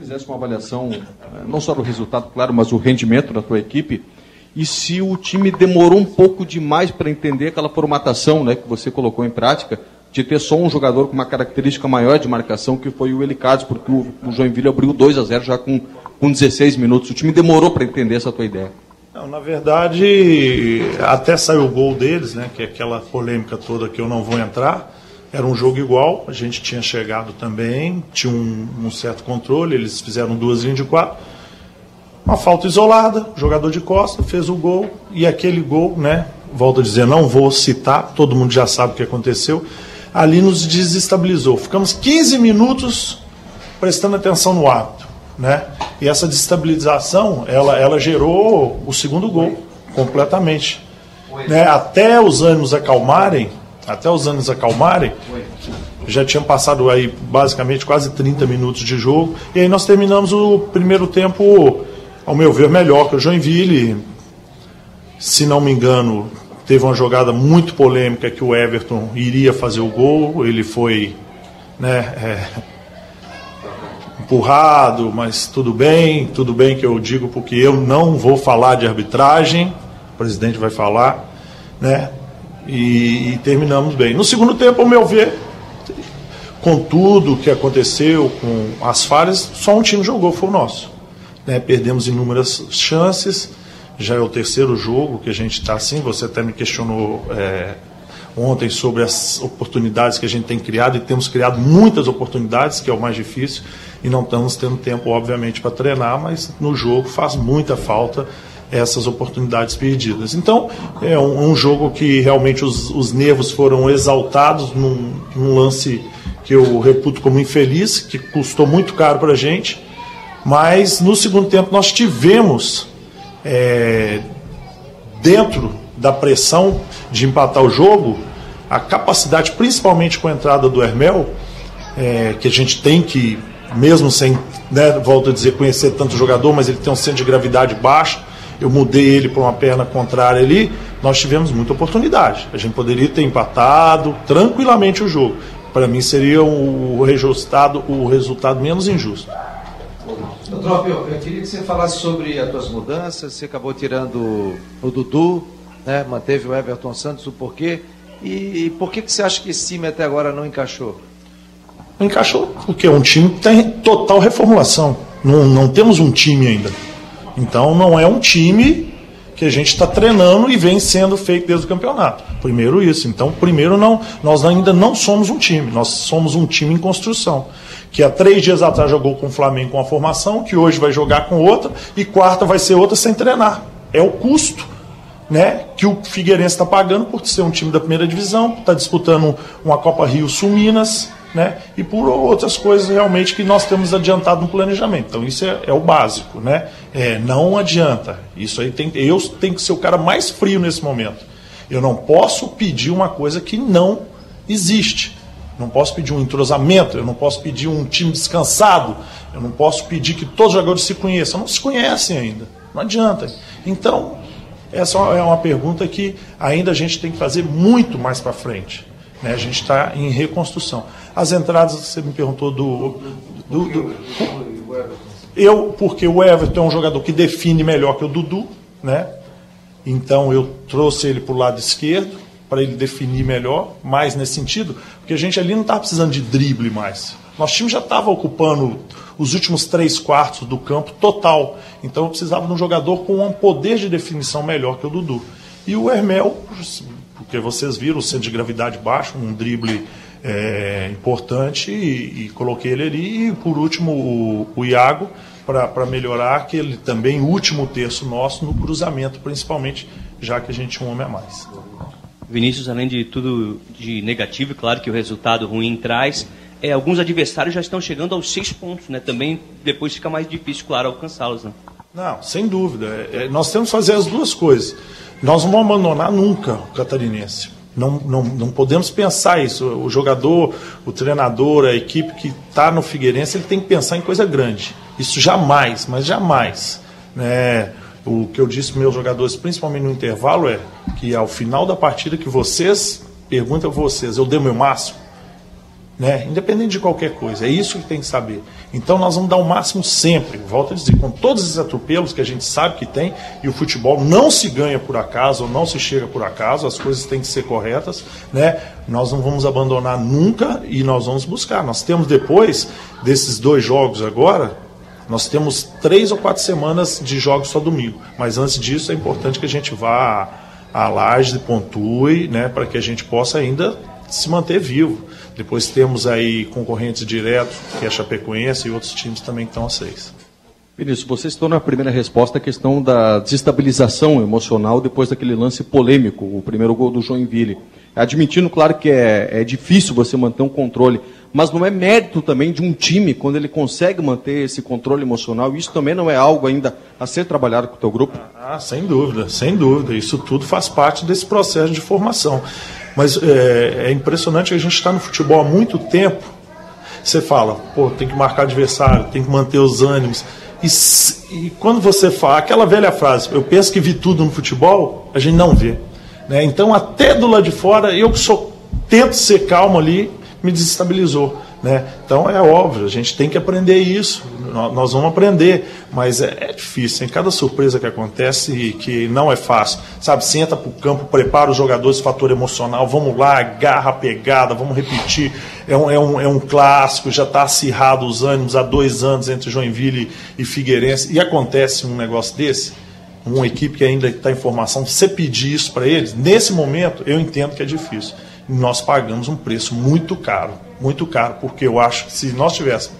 fizesse uma avaliação, não só do resultado, claro, mas o rendimento da tua equipe, e se o time demorou um pouco demais para entender aquela formatação, né, que você colocou em prática, de ter só um jogador com uma característica maior de marcação, que foi o Elicardo, porque o Joinville abriu 2-0 já com 16 minutos. O time demorou para entender essa tua ideia. Não, na verdade, até saiu o gol deles, né, que é aquela polêmica toda que eu não vou entrar. Era um jogo igual, a gente tinha chegado também, tinha um certo controle, eles fizeram 2 linhas de 4. Uma falta isolada, o jogador de costa fez o gol, e aquele gol, né, volto a dizer, não vou citar, todo mundo já sabe o que aconteceu, ali nos desestabilizou. Ficamos 15 minutos prestando atenção no árbitro, né, e essa desestabilização, ela gerou o segundo gol, completamente. Né, até os ânimos acalmarem, já tinham passado aí basicamente quase 30 minutos de jogo, e aí nós terminamos o primeiro tempo, ao meu ver, melhor que o Joinville. Se não me engano, teve uma jogada muito polêmica que o Everton iria fazer o gol, ele foi, né, empurrado, mas tudo bem que eu digo, porque eu não vou falar de arbitragem, o presidente vai falar, né? E terminamos bem. No segundo tempo, ao meu ver, com tudo que aconteceu, com as falhas, só um time jogou, foi o nosso. Né? Perdemos inúmeras chances, já é o terceiro jogo que a gente está assim. Você até me questionou ontem sobre as oportunidades que a gente tem criado, e temos criado muitas oportunidades, que é o mais difícil, e não estamos tendo tempo, obviamente, para treinar, mas no jogo faz muita falta essas oportunidades perdidas. Então, é um jogo que realmente os nervos foram exaltados num lance que eu reputo como infeliz, que custou muito caro para a gente, mas no segundo tempo nós tivemos, dentro da pressão de empatar o jogo, a capacidade, principalmente com a entrada do Hermel, que a gente tem que, mesmo sem, né, volto a dizer, conhecer tanto jogador, mas ele tem um centro de gravidade baixo. Eu mudei ele para uma perna contrária ali, nós tivemos muita oportunidade. A gente poderia ter empatado tranquilamente o jogo. Para mim seria o resultado menos injusto. Doutor, eu queria que você falasse sobre as tuas mudanças. Você acabou tirando o Dudu, né? Manteve o Everton Santos, o porquê? E por que você acha que esse time até agora não encaixou? Não encaixou porque um time tem total reformulação. Não temos um time ainda. Então não é um time que a gente está treinando e vem sendo feito desde o campeonato. Primeiro isso. Então, nós ainda não somos um time, nós somos um time em construção. Que há 3 dias atrás jogou com o Flamengo com uma formação, que hoje vai jogar com outra, e quarta vai ser outra sem treinar. É o custo, né, que o Figueirense está pagando por ser um time da primeira divisão, está disputando uma Copa Rio Sul Minas, né, e por outras coisas realmente que nós temos adiantado no planejamento. Então isso é o básico, né? Não adianta. Isso aí eu tenho que ser o cara mais frio nesse momento. Eu não posso pedir uma coisa que não existe. Não posso pedir um entrosamento, eu não posso pedir um time descansado, eu não posso pedir que todos os jogadores se conheçam. Não se conhecem ainda. Não adianta. Então, essa é uma pergunta que ainda a gente tem que fazer muito mais para frente. Né? A gente está em reconstrução. As entradas, você me perguntou porque o Everton é um jogador que define melhor que o Dudu, né? Então eu trouxe ele para o lado esquerdo, para ele definir melhor, mais nesse sentido, porque a gente ali não estava precisando de drible mais. Nosso time já estava ocupando os últimos 3/4 do campo total. Então eu precisava de um jogador com um poder de definição melhor que o Dudu. E o Hermel, porque vocês viram o centro de gravidade baixo, um drible importante, e coloquei ele ali. E por último o Iago, para melhorar aquele também último terço nosso no cruzamento, principalmente, já que a gente tinha um homem a mais. Vinícius, além de tudo de negativo, claro que o resultado ruim traz, alguns adversários já estão chegando aos 6 pontos, né? Também depois fica mais difícil, claro, alcançá-los, né? Não, sem dúvida. Nós temos que fazer as duas coisas. Nós não vamos abandonar nunca o catarinense. Não podemos pensar isso. O jogador, o treinador, a equipe que está no Figueirense, ele tem que pensar em coisa grande. Isso jamais, mas jamais. Né? O que eu disse para meus jogadores, principalmente no intervalo, é que ao final da partida que vocês, perguntam a vocês, eu dei o meu máximo? né? Independente de qualquer coisa, é isso que tem que saber. Então nós vamos dar o máximo sempre, volto a dizer, com todos esses atropelos que a gente sabe que tem, e o futebol não se ganha por acaso, ou não se chega por acaso, as coisas têm que ser corretas, né? Nós não vamos abandonar nunca e nós vamos buscar. Nós temos, depois desses 2 jogos agora, nós temos 3 ou 4 semanas de jogos só domingo, mas antes disso é importante que a gente vá à Lages e pontue, né, para que a gente possa ainda se manter vivo. Depois temos aí concorrentes diretos, que é a Chapecoense e outros times também que estão a 6. Vinícius, você citou na primeira resposta a questão da desestabilização emocional depois daquele lance polêmico, o primeiro gol do Joinville. Admitindo, claro, que é difícil você manter um controle, mas não é mérito também de um time quando ele consegue manter esse controle emocional? Isso também não é algo ainda a ser trabalhado com o teu grupo? Sem dúvida, sem dúvida. Isso tudo faz parte desse processo de formação. Mas é impressionante que a gente está no futebol há muito tempo. Você fala, pô, tem que marcar adversário, tem que manter os ânimos. E quando você fala, aquela velha frase, eu penso que vi tudo no futebol, a gente não vê. Né? Então, até do lado de fora, eu que tento ser calmo ali, me desestabilizou. Né? Então, é óbvio, a gente tem que aprender isso, nós vamos aprender, mas é difícil, tem cada surpresa que acontece e que não é fácil. Sabe, você entra para o campo, prepara os jogadores, fator emocional, vamos lá, agarra a pegada, vamos repetir, é um clássico, já está acirrado os ânimos há 2 anos entre Joinville e Figueirense, e acontece um negócio desse, uma equipe que ainda está em formação, você pedir isso para eles, nesse momento, eu entendo que é difícil. Nós pagamos um preço muito caro, porque eu acho que se nós tivéssemos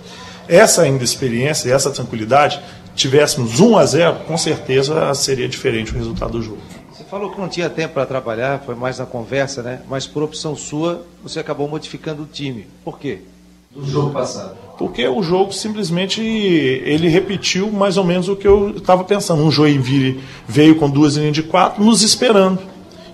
essa ainda experiência, essa tranquilidade, tivéssemos 1-0, com certeza seria diferente o resultado do jogo. Você falou que não tinha tempo para trabalhar, foi mais na conversa, né? Mas por opção sua, você acabou modificando o time. Por quê? Do jogo passado. Porque o jogo simplesmente ele repetiu mais ou menos o que eu estava pensando. Um Joinville veio com 2 linhas de 4, nos esperando.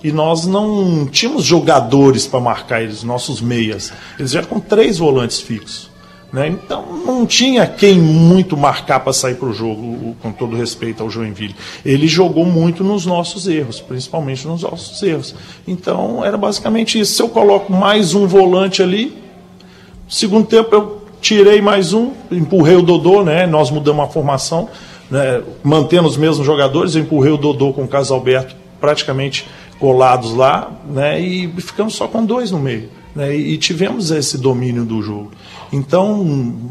E nós não tínhamos jogadores para marcar eles, nossos meias. Eles já com 3 volantes fixos. Né? Então não tinha quem muito marcar para sair para o jogo, com todo respeito ao Joinville. Ele jogou muito nos nossos erros, principalmente nos nossos erros. Então era basicamente isso. Se eu coloco mais um volante ali, no segundo tempo eu tirei mais um, empurrei o Dodô, né? Nós mudamos a formação, né? Mantendo os mesmos jogadores, eu empurrei o Dodô com o Carlos Alberto praticamente colados lá, né, e ficamos só com 2 no meio, né, e tivemos esse domínio do jogo. Então,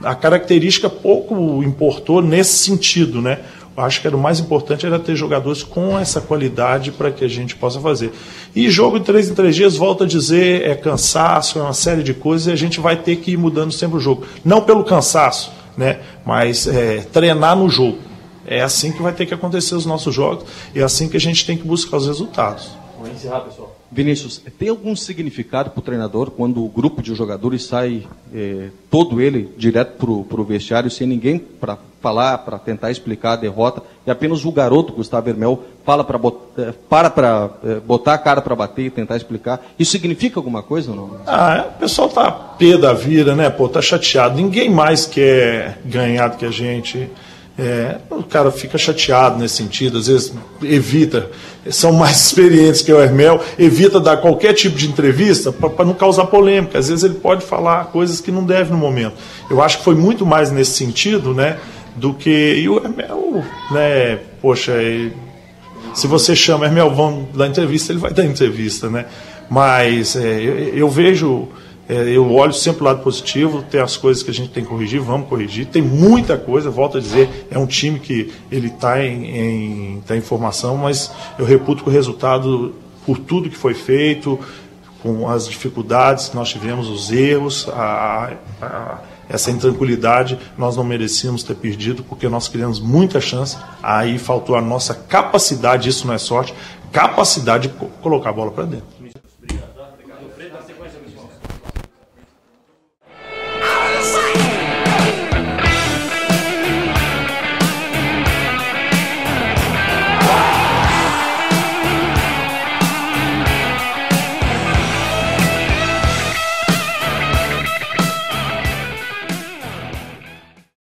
a característica pouco importou nesse sentido, né. Eu acho que o mais importante era ter jogadores com essa qualidade para que a gente possa fazer. E jogo de 3 em 3 dias, volto a dizer, é cansaço, é uma série de coisas, e a gente vai ter que ir mudando sempre o jogo. Não pelo cansaço, né, mas treinar no jogo. É assim que vai ter que acontecer os nossos jogos e é assim que a gente tem que buscar os resultados. Vamos encerrar, pessoal. Vinícius, tem algum significado para o treinador quando o grupo de jogadores sai todo ele direto para o vestiário sem ninguém para falar, para tentar explicar a derrota e apenas o garoto Gustavo Hermel fala para botar a cara para bater e tentar explicar? Isso significa alguma coisa ou não? O pessoal tá pé da vida, né? Pô, tá chateado. Ninguém mais quer ganhar do que a gente. O cara fica chateado nesse sentido, às vezes evita, são mais experientes que o Hermel, evita dar qualquer tipo de entrevista para não causar polêmica. Às vezes ele pode falar coisas que não deve no momento. Eu acho que foi muito mais nesse sentido, né, do que... E o Hermel, né, poxa, se você chama Hermel, vamos dar entrevista, ele vai dar entrevista, né, mas eu vejo... eu olho sempre o lado positivo, tem as coisas que a gente tem que corrigir, vamos corrigir, tem muita coisa, volto a dizer, é um time que ele está em formação, mas eu reputo que o resultado, por tudo que foi feito, com as dificuldades que nós tivemos, os erros, essa intranquilidade, nós não merecíamos ter perdido, porque nós criamos muita chance, aí faltou a nossa capacidade, isso não é sorte, capacidade de colocar a bola para dentro.